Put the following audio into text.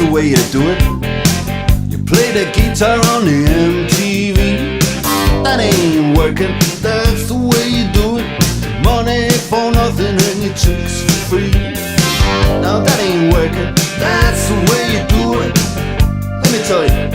the way you do it. You play the guitar on the MTV. That ain't working, that's the way you do it. Money for nothing and your chicks for free. Now that ain't working, that's the way you do it. Let me tell you,